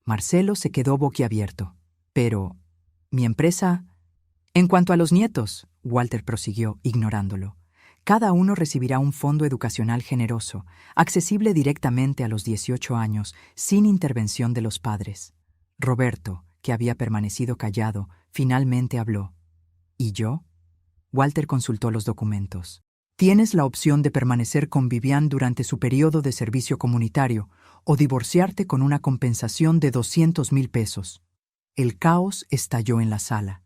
Marcelo se quedó boquiabierto. Pero, ¿mi empresa? En cuanto a los nietos, Walter prosiguió, ignorándolo, cada uno recibirá un fondo educacional generoso, accesible directamente a los 18 años, sin intervención de los padres. Roberto, que había permanecido callado, finalmente habló. ¿Y yo? Walter consultó los documentos. Tienes la opción de permanecer con Vivian durante su periodo de servicio comunitario o divorciarte con una compensación de 200,000 pesos. El caos estalló en la sala.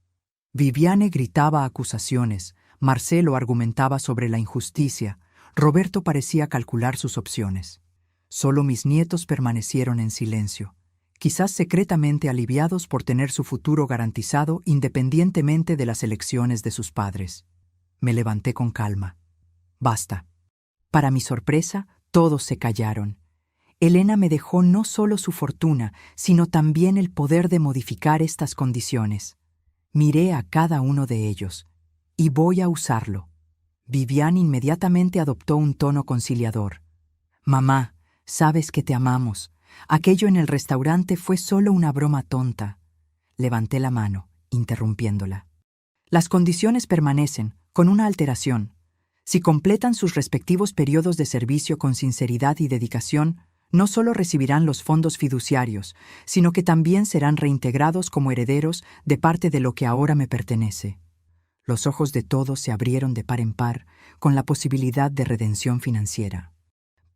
Viviane gritaba acusaciones, Marcelo argumentaba sobre la injusticia, Roberto parecía calcular sus opciones. Solo mis nietos permanecieron en silencio, quizás secretamente aliviados por tener su futuro garantizado independientemente de las elecciones de sus padres. Me levanté con calma. Basta. Para mi sorpresa, todos se callaron. Elena me dejó no solo su fortuna, sino también el poder de modificar estas condiciones. Miré a cada uno de ellos, y voy a usarlo. Vivian inmediatamente adoptó un tono conciliador. Mamá, sabes que te amamos. Aquello en el restaurante fue solo una broma tonta. Levanté la mano, interrumpiéndola. Las condiciones permanecen, con una alteración. Si completan sus respectivos periodos de servicio con sinceridad y dedicación, no solo recibirán los fondos fiduciarios, sino que también serán reintegrados como herederos de parte de lo que ahora me pertenece. Los ojos de todos se abrieron de par en par con la posibilidad de redención financiera.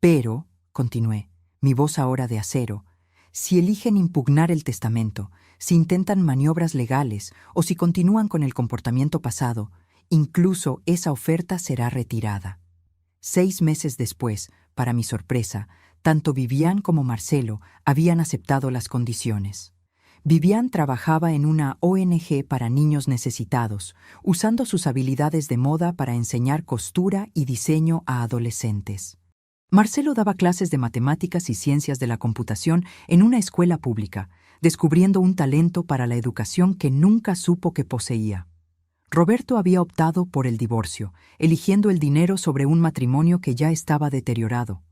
Pero, continué, mi voz ahora de acero, si eligen impugnar el testamento, si intentan maniobras legales o si continúan con el comportamiento pasado, incluso esa oferta será retirada. 6 meses después, para mi sorpresa, tanto Vivian como Marcelo habían aceptado las condiciones. Vivian trabajaba en una ONG para niños necesitados, usando sus habilidades de moda para enseñar costura y diseño a adolescentes. Marcelo daba clases de matemáticas y ciencias de la computación en una escuela pública, descubriendo un talento para la educación que nunca supo que poseía. Roberto había optado por el divorcio, eligiendo el dinero sobre un matrimonio que ya estaba deteriorado.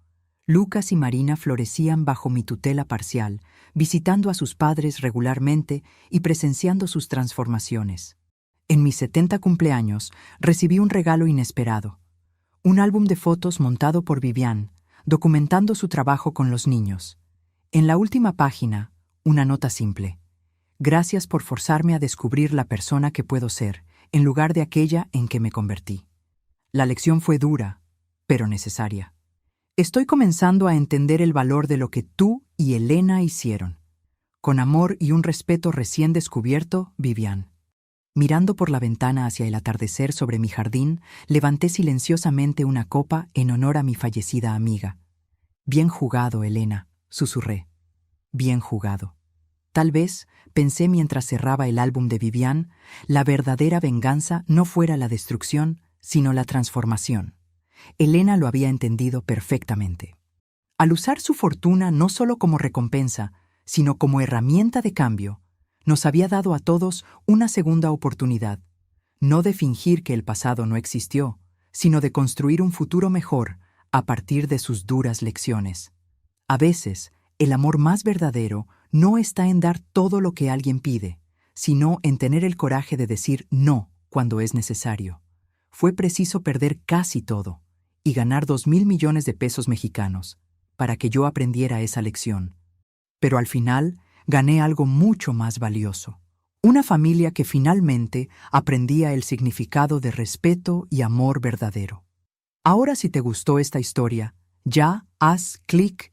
Lucas y Marina florecían bajo mi tutela parcial, visitando a sus padres regularmente y presenciando sus transformaciones. En mis 70 cumpleaños recibí un regalo inesperado. Un álbum de fotos montado por Vivian, documentando su trabajo con los niños. En la última página, una nota simple. Gracias por forzarme a descubrir la persona que puedo ser, en lugar de aquella en que me convertí. La lección fue dura, pero necesaria. Estoy comenzando a entender el valor de lo que tú y Elena hicieron. Con amor y un respeto recién descubierto, Vivian. Mirando por la ventana hacia el atardecer sobre mi jardín, levanté silenciosamente una copa en honor a mi fallecida amiga. Bien jugado, Elena, susurré. Bien jugado. Tal vez, pensé mientras cerraba el álbum de Vivian, la verdadera venganza no fuera la destrucción, sino la transformación. Elena lo había entendido perfectamente. Al usar su fortuna no solo como recompensa, sino como herramienta de cambio, nos había dado a todos una segunda oportunidad, no de fingir que el pasado no existió, sino de construir un futuro mejor a partir de sus duras lecciones. A veces, el amor más verdadero no está en dar todo lo que alguien pide, sino en tener el coraje de decir no cuando es necesario. Fue preciso perder casi todo y ganar 2,000 millones de pesos mexicanos para que yo aprendiera esa lección. Pero al final gané algo mucho más valioso. Una familia que finalmente aprendía el significado de respeto y amor verdadero. Ahora, si te gustó esta historia, ya haz clic